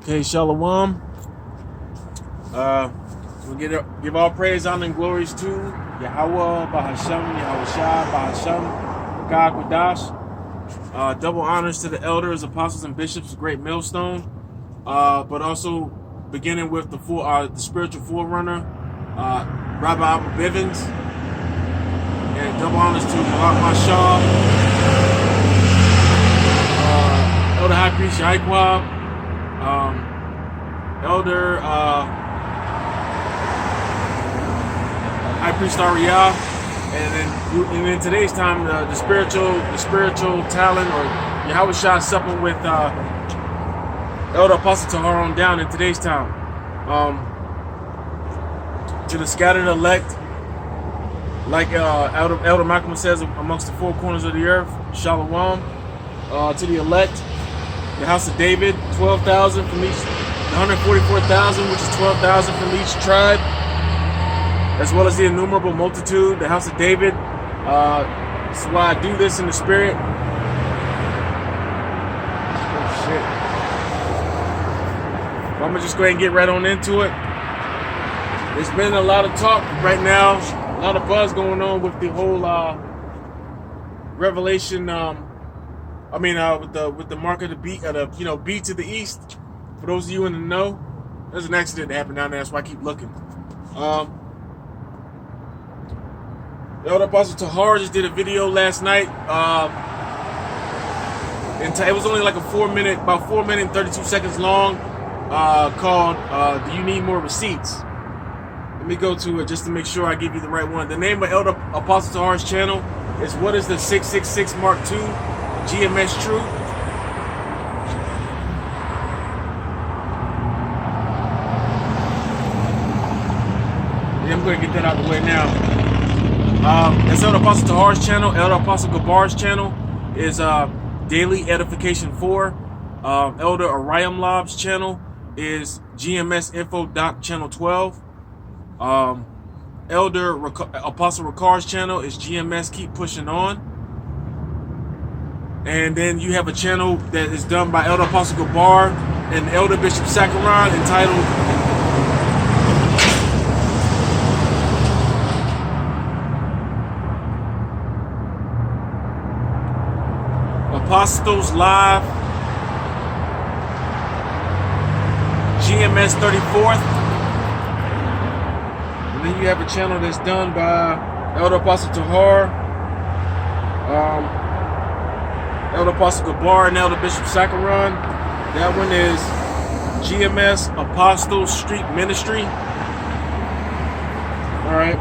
Okay, Shalom. We give all praise, honor, and glories to Yahweh, Bahasham, Yahushua, Bahasham, God Quadash. Double honors to the elders, apostles, and bishops of Great Millstone. But also beginning with the spiritual forerunner, Rabbi Abba Bivens. And double honors to Malak Mashal, Elder High Priest Yaquab, Elder High Priest Ariel, and then today's time the spiritual talent, or Yahushua supping with Elder Apostle Tahar on down in today's time. To the scattered elect, like Elder Malcolm says, amongst the four corners of the earth, Shalom. To the elect, the house of David, 12,000 from each, 144,000, which is 12,000 from each tribe, as well as the innumerable multitude, the house of David. This is why I do this in the spirit. Oh shit. Well, I'm gonna just go ahead and get right on into it. There's been a lot of talk right now, a lot of buzz going on with the whole Revelation. With the mark of the beat, beat to the east. For those of you in the know, there's an accident that happened down there. That's why I keep looking. Elder Apostle Tahar just did a video last night. It was only like about 4 minute and 32 seconds long. Called "Do You Need More Receipts?" Let me go to it just to make sure I give you the right one. The name of Elder Apostle Tahar's channel is "What is the 666 Mark II GMS True?" Yeah, I'm going to get that out of the way now. That's Elder Apostle Tahar's channel. Elder Apostle Gabar's channel is Daily Edification 4. Elder Ariam Lob's channel is GMS Info Doc Channel 12. Elder Apostle Ricar's channel is GMS Keep Pushing On. And then you have a channel that is done by Elder Apostle Gabar and Elder Bishop Sakaran entitled Apostles Live GMS 34th. And then you have a channel that's done by Elder Apostle Tahar, Elder Apostle Gabar, and Elder Bishop Sakaran. That one is GMS Apostle Street Ministry. Alright.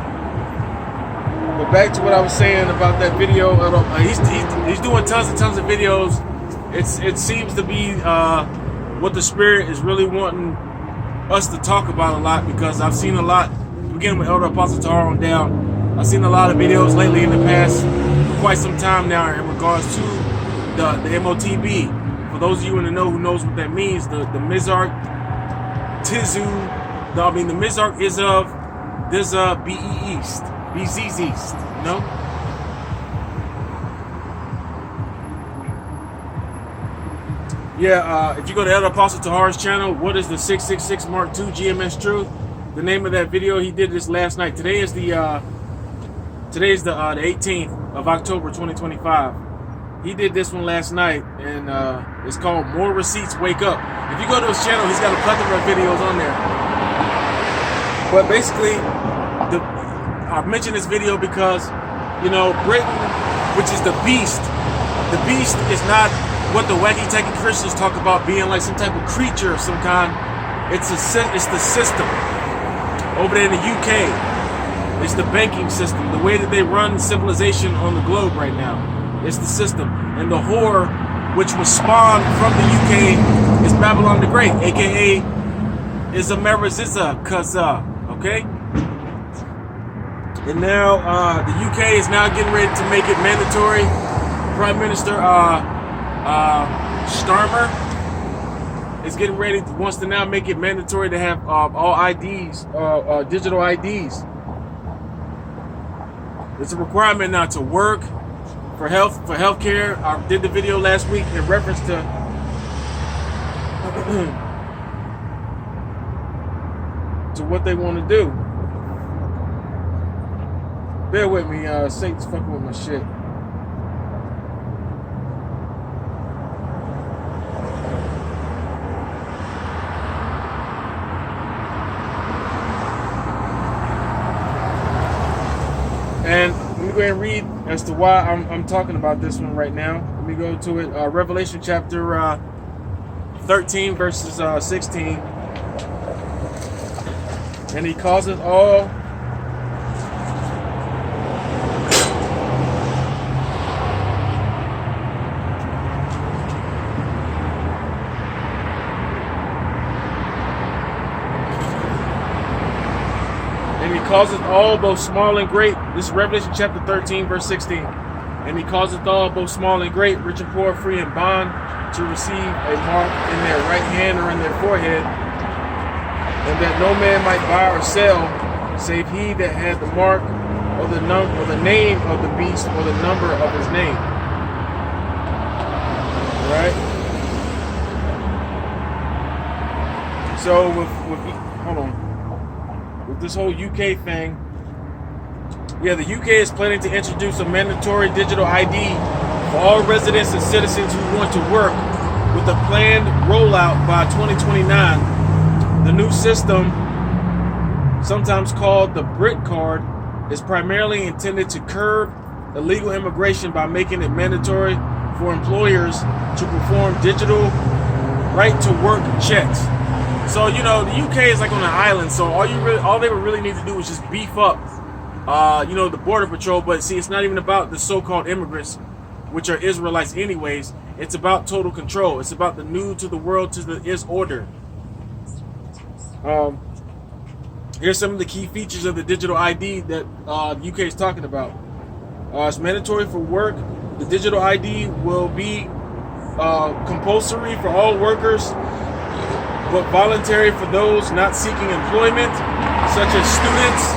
But back to what I was saying about that video. He's doing tons and tons of videos. It seems to be what the Spirit is really wanting us to talk about a lot, because I've seen a lot, beginning with Elder Apostle Tahar on down, I've seen a lot of videos lately in the past, for quite some time now, in regards to the MOTB. For those of you in the know who knows what that means, the Mizarch Tizu, the Mizarch is of this BE East, BZ's East, you know? Yeah, if you go to Elder Apostle Tahar's channel, what is the 666 Mark II GMS Truth? The name of that video, he did this last night. Today is the 18th of October 2025. He did this one last night, and it's called More Receipts Wake Up. If you go to his channel, he's got a plethora of videos on there. But basically, I mentioned this video because, Britain, which is the beast is not what the wacky tacky Christians talk about, being like some type of creature of some kind. It's the system. Over there in the UK, it's the banking system, the way that they run civilization on the globe right now. It's the system. And the whore, which was spawned from the UK, is Babylon the Great, aka is Ameriziza Kaza. Okay? And now the UK is now getting ready to make it mandatory. Prime Minister Starmer is getting ready, wants to now make it mandatory to have all IDs, digital IDs. It's a requirement now to work, for healthcare. I did the video last week in reference to to what they want to do. Bear with me, Satan's fucking with my shit. And let me go ahead and read as to why I'm talking about this one right now. Let me go to it. Revelation chapter 13, verses 16. And he calls it all. And he calls it all, both small and great. This is Revelation chapter 13, verse 16. And he calls it all, both small and great, rich and poor, free and bond, to receive a mark in their right hand or in their forehead, and that no man might buy or sell, save he that had the mark or the name of the beast or the number of his name. Right? So with this whole UK thing, yeah, the UK is planning to introduce a mandatory digital ID for all residents and citizens who want to work, with a planned rollout by 2029. The new system, sometimes called the Brit Card, is primarily intended to curb illegal immigration by making it mandatory for employers to perform digital right-to-work checks. So, you know, the UK is like on an island, so all they would really need to do is just beef up, the border patrol. But see, it's not even about the so-called immigrants, which are Israelites anyways. It's about total control. It's about the new to the world to the is order. Here's some of the key features of the digital ID that the UK is talking about. It's mandatory for work. The digital ID will be compulsory for all workers, but voluntary for those not seeking employment, such as students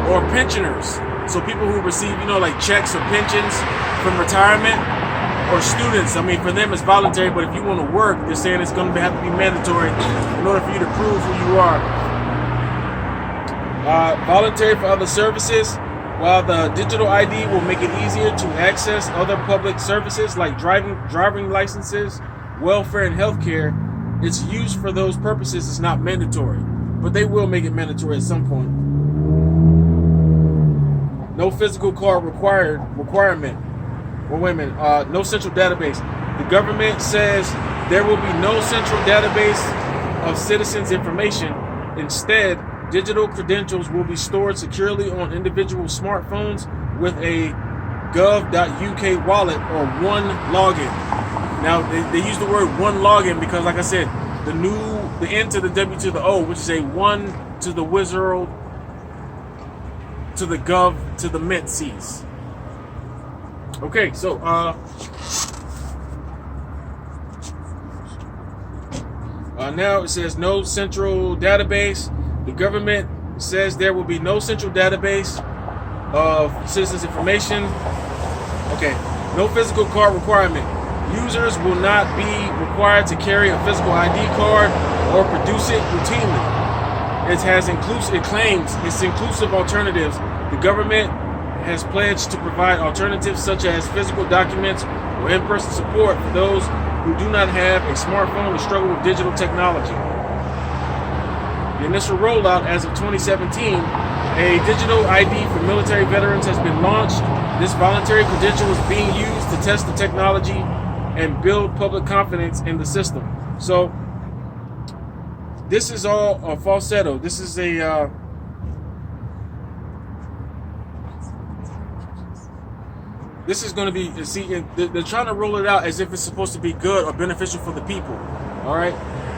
or pensioners. So people who receive, like checks or pensions from retirement, or students. I mean, for them it's voluntary, but if you want to work, they're saying it's going to have to be mandatory in order for you to prove who you are. Voluntary for other services. While the digital ID will make it easier to access other public services like driving licenses, welfare, and healthcare, its use for those purposes is not mandatory, but they will make it mandatory at some point. No physical card requirement. Well, wait a minute. No central database. The government says there will be no central database of citizens' information. Instead, digital credentials will be stored securely on individual smartphones with a gov.uk wallet or one login. Now, they use the word one login because, like I said, the N to the W to the O, which is a 1 to the wizard to the gov to the mint C's. Okay, so now it says no central database. The government says there will be no central database of citizens' information. Okay, no physical card requirement. Users will not be required to carry a physical ID card or produce it routinely. It claims it's inclusive alternatives. The government has pledged to provide alternatives such as physical documents or in-person support for those who do not have a smartphone or struggle with digital technology. The initial rollout as of 2017, a digital ID for military veterans has been launched. This voluntary credential is being used to test the technology and build public confidence in the system. So this is all a falsetto. This is a this is going to be, they're trying to roll it out as if it's supposed to be good or beneficial for the people. All right,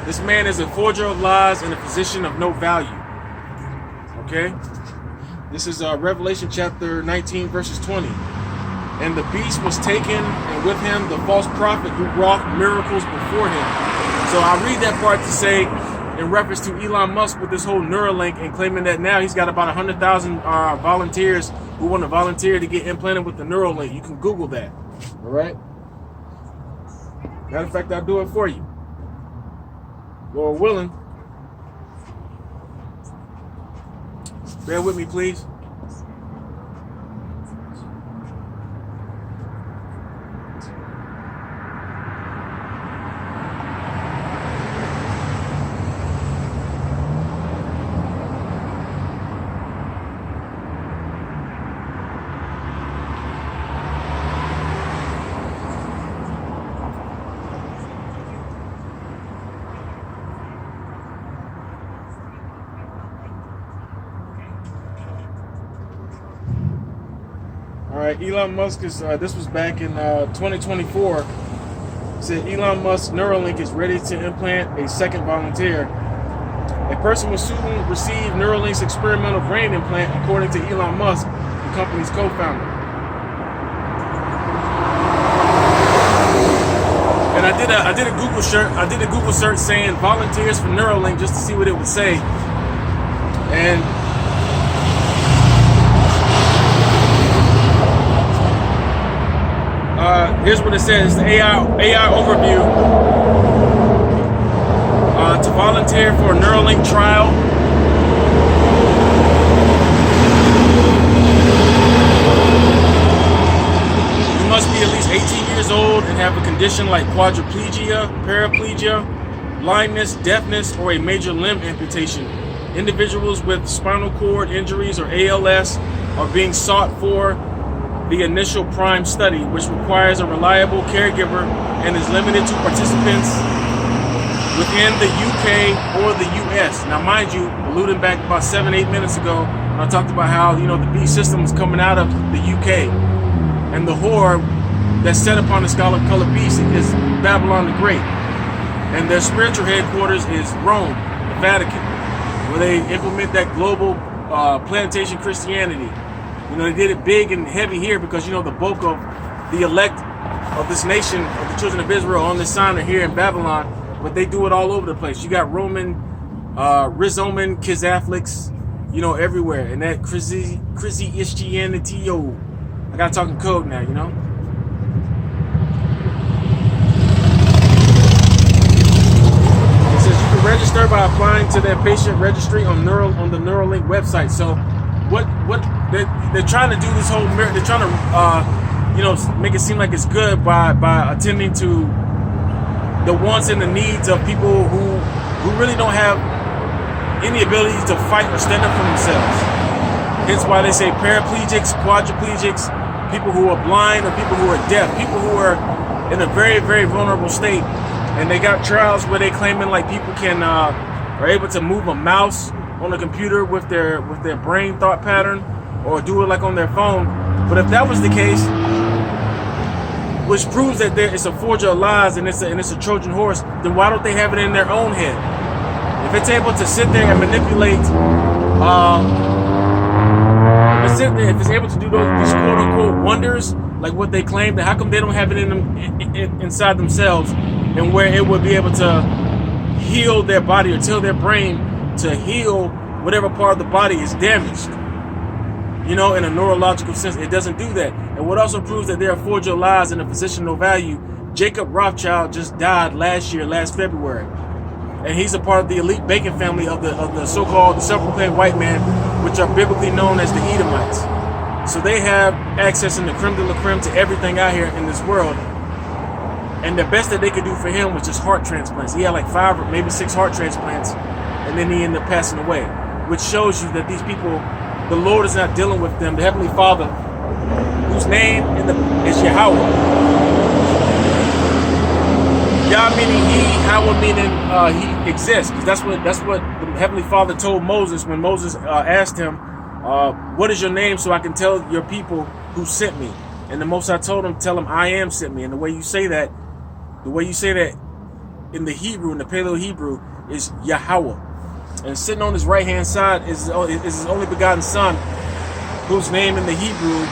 this man is a forger of lies and a physician of no value. Okay, this is Revelation chapter 19 verses 20. And the beast was taken, and with him the false prophet who wrought miracles before him. So I read that part to say, in reference to Elon Musk with this whole Neuralink and claiming that now he's got about 100,000 volunteers who want to volunteer to get implanted with the Neuralink. You can Google that. All right. Matter of fact, I'll do it for you. Lord willing. Bear with me, please. All right, Elon Musk is. This was back in 2024. Said Elon Musk Neuralink is ready to implant a second volunteer. A person will soon receive Neuralink's experimental brain implant, according to Elon Musk, the company's co-founder. And I did a Google search saying volunteers for Neuralink just to see what it would say. And here's what it says: the AI overview. To volunteer for a Neuralink trial, you must be at least 18 years old and have a condition like quadriplegia, paraplegia, blindness, deafness, or a major limb amputation. Individuals with spinal cord injuries or ALS are being sought for the initial PRIME study, which requires a reliable caregiver and is limited to participants within the UK or the US. Now, mind you, alluding back about 7-8 minutes ago, I talked about how, the beast system is coming out of the UK, and the whore that's set upon the scarlet colored beast is Babylon the Great, and their spiritual headquarters is Rome, the Vatican, where they implement that global plantation Christianity. They did it big and heavy here because, the bulk of the elect of this nation, of the children of Israel on this sign are here in Babylon, but they do it all over the place. You got Roman, Rizoman, Catholics, everywhere. And that crazy Christianity, I got to talk in code now, It says you can register by applying to their patient registry on the Neuralink website. So what they're trying to do this whole, they're trying to make it seem like it's good by attending to the wants and the needs of people who really don't have any ability to fight or stand up for themselves. Hence why they say paraplegics, quadriplegics, people who are blind or people who are deaf, people who are in a very, very vulnerable state. And they got trials where they claiming like people are able to move a mouse on a computer with their brain thought pattern, or do it like on their phone. But if that was the case, which proves that it's a forger of lies and it's a Trojan horse, then why don't they have it in their own head? If it's able to sit there and manipulate, if it's able to do these quote unquote wonders, like what they claim, then how come they don't have it in them inside themselves, and where it would be able to heal their body or tell their brain to heal whatever part of the body is damaged? In a neurological sense, it doesn't do that. And what also proves that there are forger lies and a physician no value, Jacob Rothschild just died last February. And he's a part of the elite banking family of the so-called self-proclaimed white man, which are biblically known as the Edomites. So they have access in the creme de la creme to everything out here in this world. And the best that they could do for him was just heart transplants. He had like 5 or maybe 6 heart transplants, and then he ended up passing away, which shows you that these people, the Lord is not dealing with them. The Heavenly Father, whose name is Yahweh. Yah meaning He, Howah meaning He exists. That's what the Heavenly Father told Moses when Moses asked him, "What is your name, so I can tell your people who sent me?" And the Most High told him, "Tell him I am sent me." And the way you say that in the Hebrew, in the Paleo Hebrew, is Yahweh. And sitting on his right hand side is his only begotten son, whose name in the Hebrew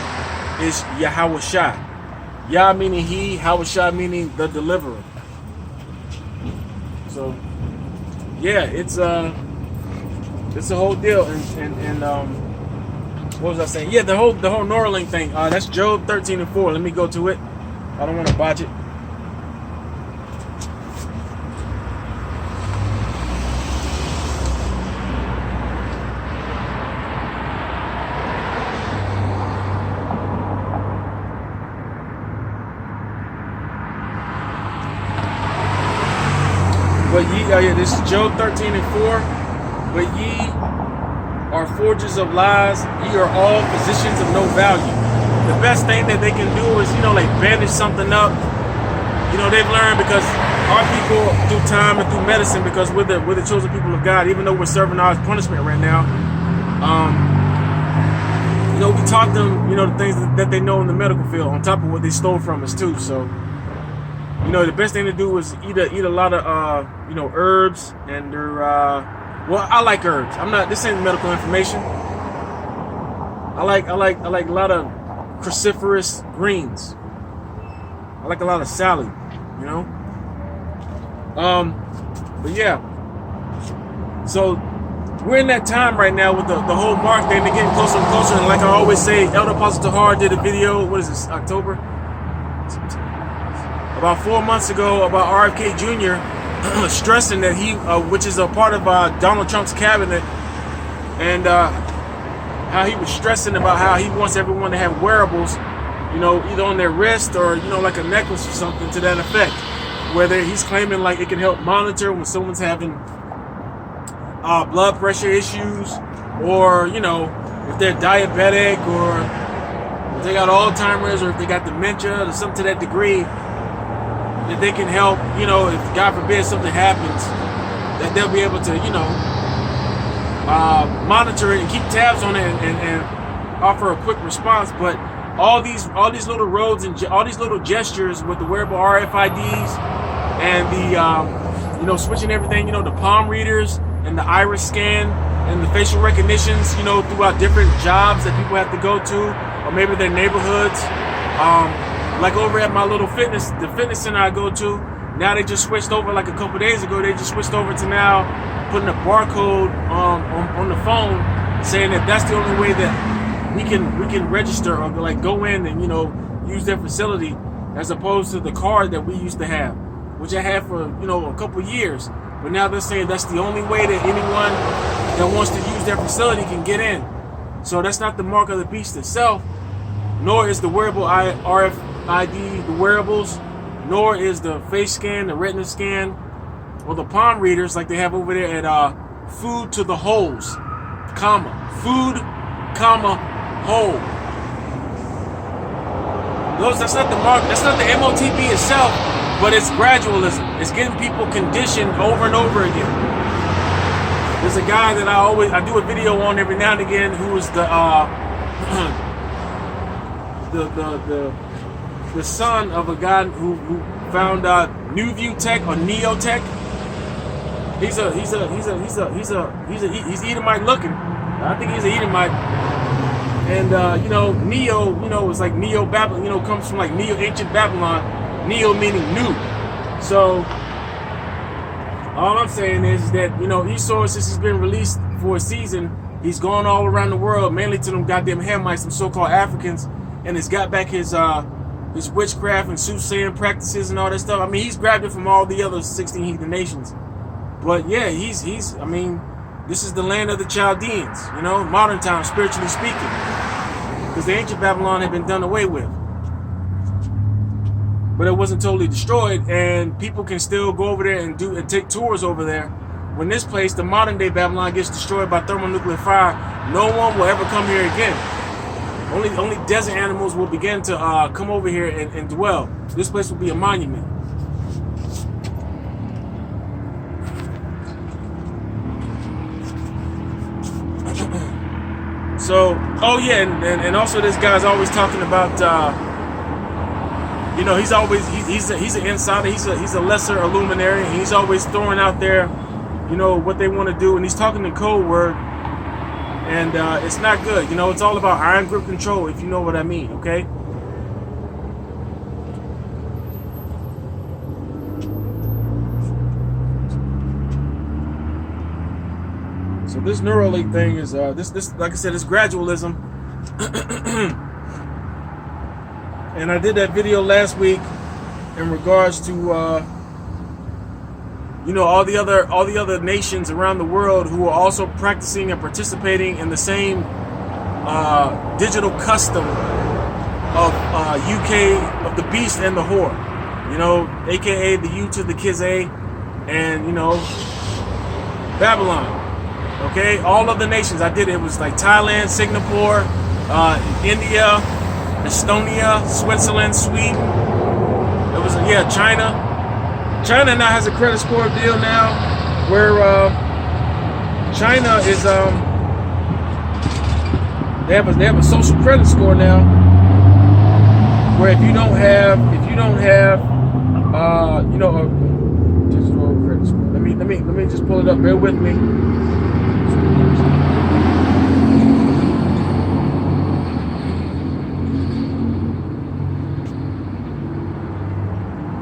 is Yahweh Shai. Yah meaning He, Howah Shai meaning the deliverer. So yeah, it's a whole deal. And what was I saying? Yeah, the whole Neuralink thing. That's Job 13:4. Let me go to it. I don't want to botch it. This is Job 13:4. But ye are forgers of lies, ye are all physicians of no value. The best thing that they can do is, like bandage something up. They've learned, because our people through time and through medicine, because we're the chosen people of God, even though we're serving our punishment right now, we taught them, the things that they know in the medical field, on top of what they stole from us too. So, the best thing to do is eat a lot of, herbs, and they're, well, I like herbs. This ain't medical information. I like a lot of cruciferous greens. I like a lot of salad, But yeah. So we're in that time right now with the whole Mark thing. They're getting closer and closer. And like I always say, Elder Apostle Tahar did a video, what is this, October? About 4 months ago, about RFK Jr., stressing that he, which is a part of Donald Trump's cabinet, and how he was stressing about how he wants everyone to have wearables, either on their wrist or, like a necklace or something to that effect, whether he's claiming like it can help monitor when someone's having blood pressure issues, or, if they're diabetic, or if they got Alzheimer's, or if they got dementia or something to that degree, that they can help, if God forbid something happens, that they'll be able to, monitor it and keep tabs on it, and offer a quick response. But all these little roads and all these little gestures with the wearable RFIDs and the, switching everything, the palm readers and the iris scan and the facial recognitions, throughout different jobs that people have to go to, or maybe their neighborhoods. Like over at my little the fitness center I go to, now they just switched over, like a couple days ago, they just switched over to now putting a barcode on the phone, saying that that's the only way that we can register, or like go in and, use their facility, as opposed to the card that we used to have, which I had for, a couple years. But now they're saying that's the only way that anyone that wants to use their facility can get in. So that's not the mark of the beast itself, nor is the wearable RFID, the wearables, nor is the face scan, the retina scan, or the palm readers like they have over there at Food to the Holes, food, hole. That's not the mark. That's not the MOTB itself, but it's gradualism. It's getting people conditioned over and over again. There's a guy that I do a video on every now and again, who is the son of a guy who found New View Tech, or Neotech. He's Edomite looking. I think he's an Edomite. And Neo, it's like Neo Babylon, comes from like ancient Babylon. Neo meaning new. So all I'm saying is that, Esau, since he's been released for a season, he's gone all around the world, mainly to them goddamn Hamites, some so-called Africans, and has got back his witchcraft and soothsaying practices and all that stuff. I mean, he's grabbed it from all the other 16 heathen nations. But yeah, this is the land of the Chaldeans, modern time, spiritually speaking, because the ancient Babylon had been done away with. But it wasn't totally destroyed, and people can still go over there and take tours over there. When this place, the modern day Babylon, gets destroyed by thermonuclear fire, no one will ever come here again. Only desert animals will begin to come over here and dwell. This place will be a monument. So, oh yeah, and also this guy's always talking about, he's an insider, he's a lesser illuminary, and he's always throwing out there, what they want to do, and he's talking in code word, and it's not good. It's all about iron grip control, if you know what I mean, okay? So this Neuralink thing is this like I said, it's gradualism. And I did that video last week in regards to all the other nations around the world who are also practicing and participating in the same digital custom of UK, of the beast and the whore, aka the U to the Kiz A, and Babylon. Okay, all of the nations I did it. It was like Thailand, Singapore, India, Estonia, Switzerland, Sweden. It was China. China now has a credit score deal now, where China is they have a social credit score now, where if you don't have a digital credit score. Let me just pull it up. Bear with me.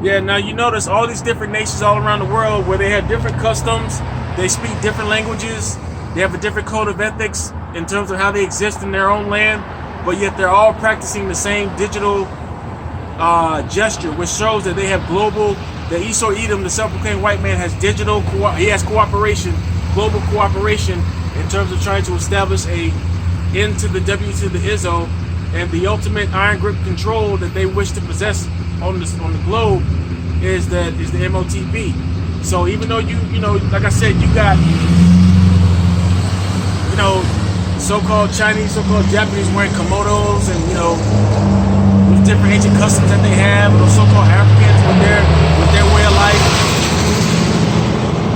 Yeah, now you notice all these different nations all around the world where they have different customs, they speak different languages, they have a different code of ethics in terms of how they exist in their own land, but yet they're all practicing the same digital gesture, which shows that they have global. The Esau Edom, the self-proclaimed white man, has he has cooperation, global cooperation, in terms of trying to establish a end to the W to the Izzo, and the ultimate iron grip control that they wish to possess on the globe is the MOTB. So even though like I said, you got so-called Chinese, so-called Japanese wearing kimonos, and with different ancient customs that they have, those so-called Africans with their way of life,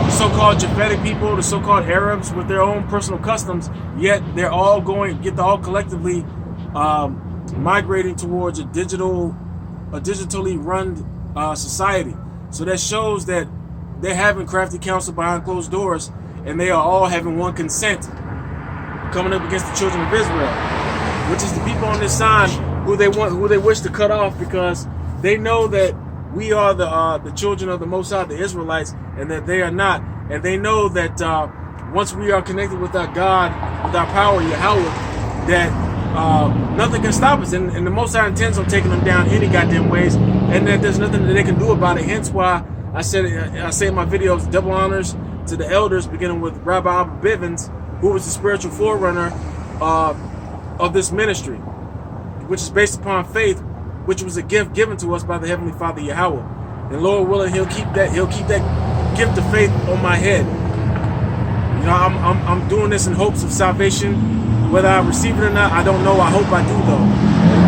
the so-called Japhetic people, the so-called Arabs with their own personal customs, yet they're all collectively migrating towards a digitally run society. So that shows that they're having crafty counsel behind closed doors, and they are all having one consent coming up against the children of Israel, which is the people on this side who they wish to cut off, because they know that we are the children of the Most High, the Israelites, and that they are not. And they know that once we are connected with our God, with our power, Yahweh, that nothing can stop us, and the Most High intends on taking them down any goddamn ways, and that there's nothing that they can do about it. Hence why I say in my videos, double honors to the elders, beginning with Rabbi Abba Bivens, who was the spiritual forerunner of this ministry, which is based upon faith, which was a gift given to us by the Heavenly Father Yahweh. And Lord willing, He'll keep that gift of faith on my head. I'm doing this in hopes of salvation. Whether I receive it or not, I don't know. I hope I do, though.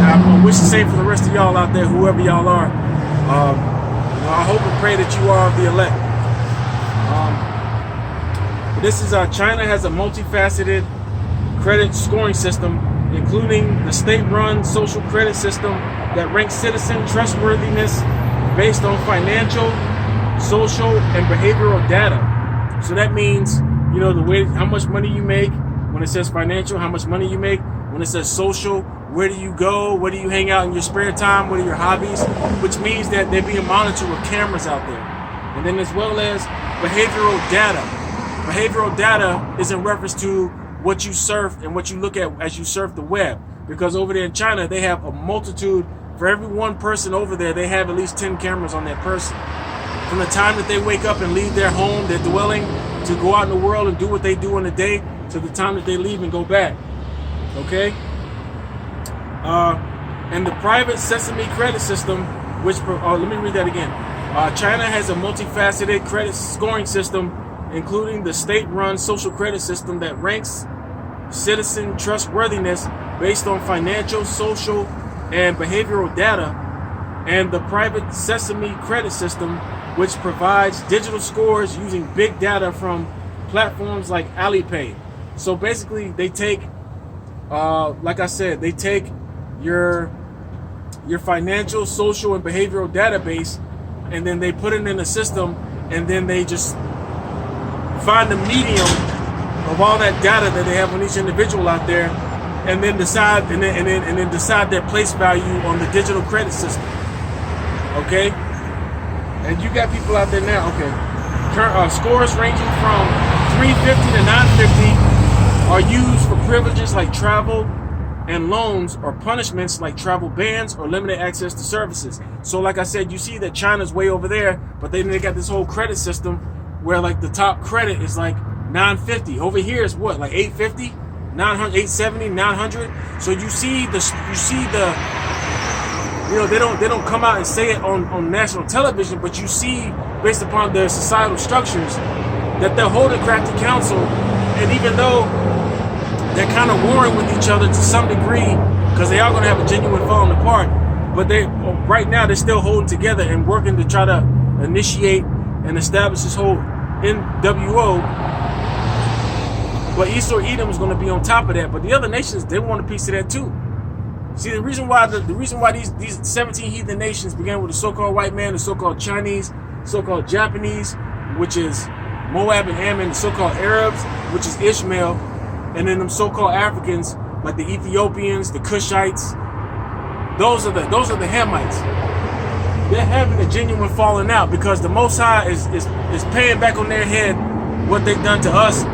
I wish the same for the rest of y'all out there, whoever y'all are. I hope and pray that you are of the elect. This is China has a multifaceted credit scoring system, including the state-run social credit system that ranks citizen trustworthiness based on financial, social, and behavioral data. So that means, the way how much money you make. When it says financial, how much money you make. When it says social, where do you go? Where do you hang out in your spare time? What are your hobbies? Which means that they're being monitored with cameras out there. And then as well as behavioral data. Behavioral data is in reference to what you surf and what you look at as you surf the web. Because over there in China, they have a multitude. For every one person over there, they have at least 10 cameras on that person. From the time that they wake up and leave their home, their dwelling, to go out in the world and do what they do in the day, to the time that they leave and go back. Okay? And the private Sesame credit system, let me read that again. China has a multifaceted credit scoring system, including the state-run social credit system that ranks citizen trustworthiness based on financial, social, and behavioral data, and the private Sesame credit system, which provides digital scores using big data from platforms like Alipay. So basically, they take, like I said, they take your financial, social, and behavioral database, and then they put it in a system, and then they just find the medium of all that data that they have on each individual out there, and then decide, and then decide their place value on the digital credit system. Okay, and you got people out there now. Okay, scores ranging from 350 to 950 are used for privileges like travel and loans, or punishments like travel bans or limited access to services. So like I said, you see that China's way over there, but then they got this whole credit system where like the top credit is like 950. Over here is what, like 850, 900, 870, 900. So you see the they don't come out and say it on national television, but you see based upon their societal structures, that they're holding crafty counsel. And even though they're kind of warring with each other to some degree, because they are going to have a genuine falling apart, but right now they're still holding together and working to try to initiate and establish this whole NWO. But Esau Edom is going to be on top of that. But the other nations, they want a piece of that too. See, the reason why these 17 heathen nations began with the so-called white man, the so-called Chinese, so-called Japanese, which is Moab and Ammon, the so-called Arabs, which is Ishmael, and then them so-called Africans like the Ethiopians, the Cushites. Those are the Hamites. They're having a genuine falling out because the Most High is paying back on their head what they've done to us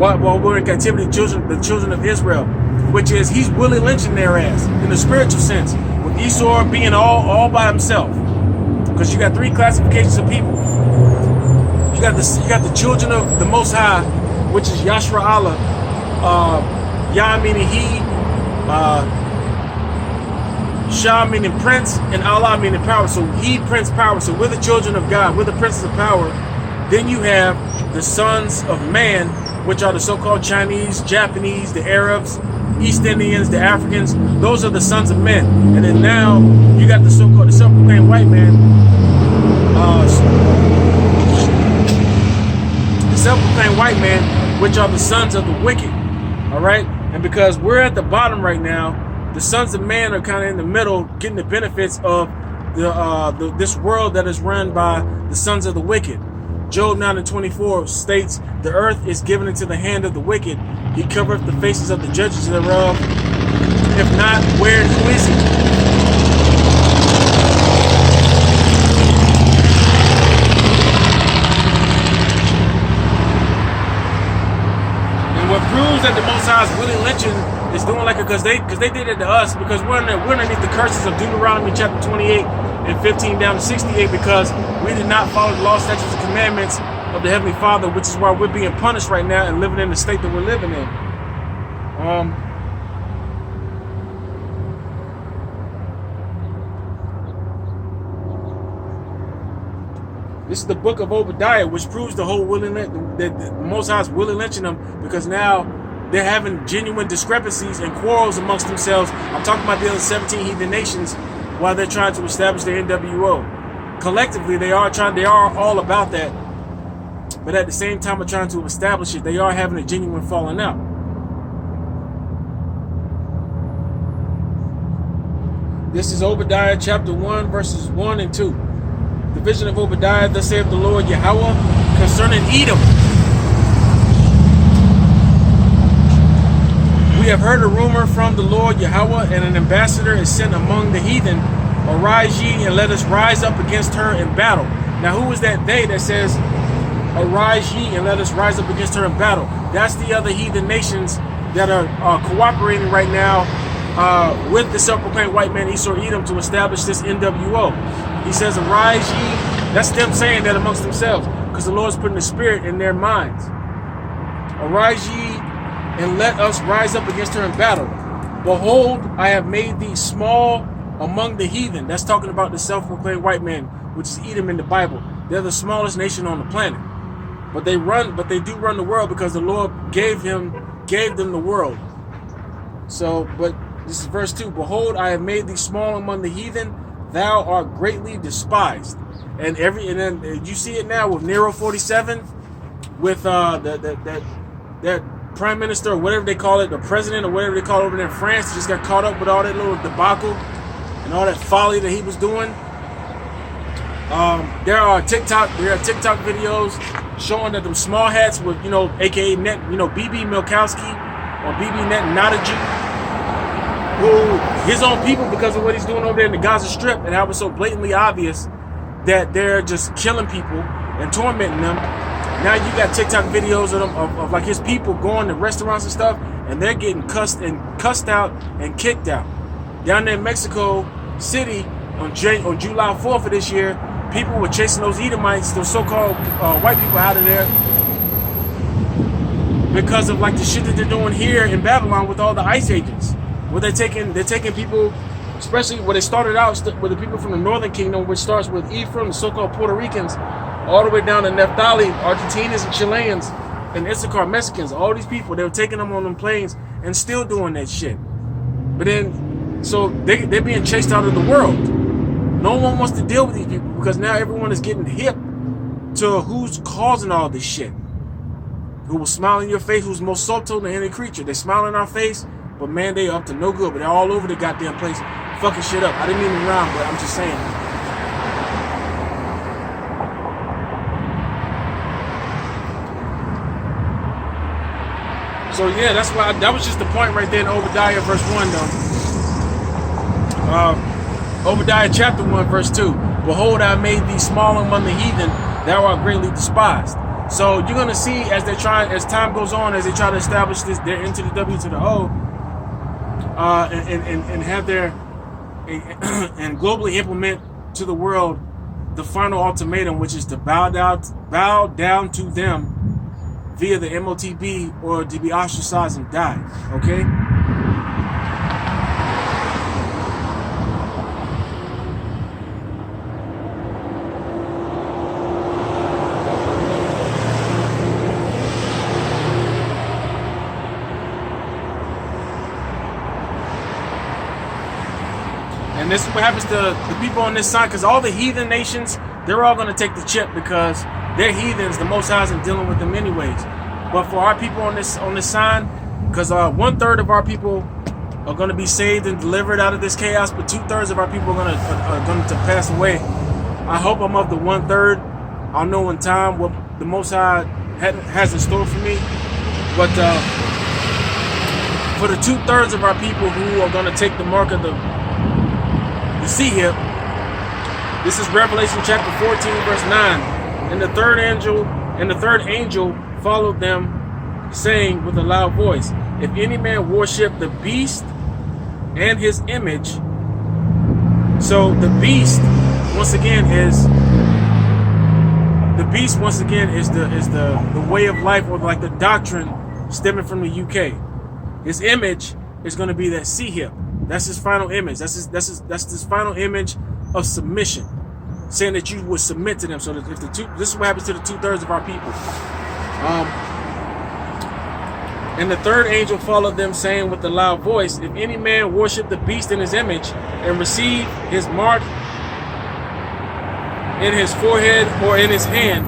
while we're in captivity, the children of Israel, which is he's Willie lynching their ass in the spiritual sense, with Esau being all by himself. Because you got three classifications of people. You got the children of the Most High, which is Yashra Allah, Yah meaning he, Shah meaning prince, and Allah meaning power. So he, prince, power. So we're the children of God. We're the princes of power. Then you have the sons of man, which are the so-called Chinese, Japanese, the Arabs, East Indians, the Africans. Those are the sons of men. And then now you got the so-called self-proclaimed white man. The self-proclaimed white man, which are the sons of the wicked. All right? And because we're at the bottom right now, the sons of man are kind of in the middle, getting the benefits of this world that is run by the sons of the wicked. Job 9:24 states, "The earth is given into the hand of the wicked. He covereth the faces of the judges thereof. If not, where and who is he?" And what proves that the Most High is really lynching is doing like it because they did it to us, because we're underneath the curses of Deuteronomy chapter 28 and 15 down to 68, because we did not follow the law, statutes, and commandments of the Heavenly Father, which is why we're being punished right now and living in the state that we're living in. This is the book of Obadiah, which proves the whole that the Most High is Willie lynching them, because now they're having genuine discrepancies and quarrels amongst themselves. I'm talking about the other 17 heathen nations while they're trying to establish the NWO. Collectively, they are all about that. But at the same time of trying to establish it, they are having a genuine falling out. This is Obadiah chapter 1, verses 1 and 2. The vision of Obadiah, thus saith the Lord Yahweh, concerning Edom. We have heard a rumor from the Lord Yahweh, and an ambassador is sent among the heathen. Arise ye, and let us rise up against her in battle. Now, who is that they that says, arise ye, and let us rise up against her in battle? That's the other heathen nations that are cooperating right now with the self-proclaimed white man Esau Edom to establish this NWO. He says, arise ye. That's them saying that amongst themselves, because the Lord's putting the spirit in their minds. Arise ye, and let us rise up against her in battle. Behold, I have made thee small among the heathen. That's talking about the self-proclaimed white man, which is Edom in the Bible. They're the smallest nation on the planet. But they do run the world because the Lord gave them the world. So, but this is verse 2. Behold, I have made thee small among the heathen. Thou art greatly despised. And then you see it now with Nero 47, with that prime minister or whatever they call it, the president or whatever they call it over there in France, just got caught up with all that little debacle and all that folly that he was doing. There are TikTok videos showing that them small hats with, aka Net, BB Milkowski or BB Netanaji, who his own people, because of what he's doing over there in the Gaza Strip, and how it's so blatantly obvious that they're just killing people and tormenting them. Now you got TikTok videos of them of like his people going to restaurants and stuff, and they're getting cussed out and kicked out. Down there in Mexico City on July 4th of this year, people were chasing those Edomites, those so-called white people, out of there because of like the shit that they're doing here in Babylon with all the ICE agents, where they're taking people especially when it started out with the people from the Northern Kingdom, which starts with Ephraim, the so-called Puerto Ricans, all the way down to Naphtali, Argentinians and Chileans, and Issachar Mexicans. All these people, they were taking them on them planes and still doing that shit. But then, so they're being chased out of the world. No one wants to deal with these people because now everyone is getting hip to who's causing all this shit. Who will smile in your face, who's more subtle than any creature. They smile in our face, but man, they up to no good. But they're all over the goddamn place, fucking shit up. I didn't mean to rhyme, but I'm just saying. So yeah, that's why that was just the point right there in Obadiah verse 1 though. Obadiah chapter 1 verse 2. Behold, I made thee small among the heathen, thou art greatly despised. So you're gonna see as time goes on, as they try to establish this, they're into the W to the O, and have their and globally implement to the world the final ultimatum, which is to bow down to them via the MOTB or to be ostracized and die. Okay. And this is what happens to the people on this side, because all the heathen nations, they're all going to take the chip because they're heathens. The Most High isn't dealing with them anyways. But for our people on this side, because 1/3 of our people are going to be saved and delivered out of this chaos, but 2/3 of our people are going to pass away. I hope I'm of the 1/3. I'll know in time what the Most High has in store for me. But for the 2/3 of our people who are going to take the mark of the sea hip, this is Revelation chapter 14 verse 9. And the third angel followed them, saying with a loud voice, if any man worship the beast and his image. So the beast once again is the way of life, or like the doctrine stemming from the UK. His image is going to be that sea hip. That's his final image. That's his final image of submission, saying that you would submit to them. So that if this is what happens to the 2/3 of our people. And the third angel followed them, saying with a loud voice, if any man worship the beast in his image and receive his mark in his forehead or in his hand,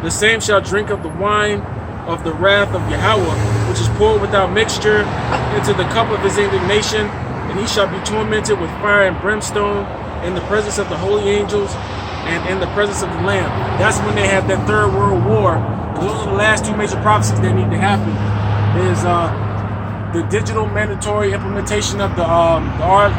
the same shall drink of the wine of the wrath of Yahweh, which is poured without mixture into the cup of his indignation, and he shall be tormented with fire and brimstone in the presence of the holy angels and in the presence of the Lamb. That's when they have that third world war. Those are the last two major prophecies that need to happen. Is the digital mandatory implementation of the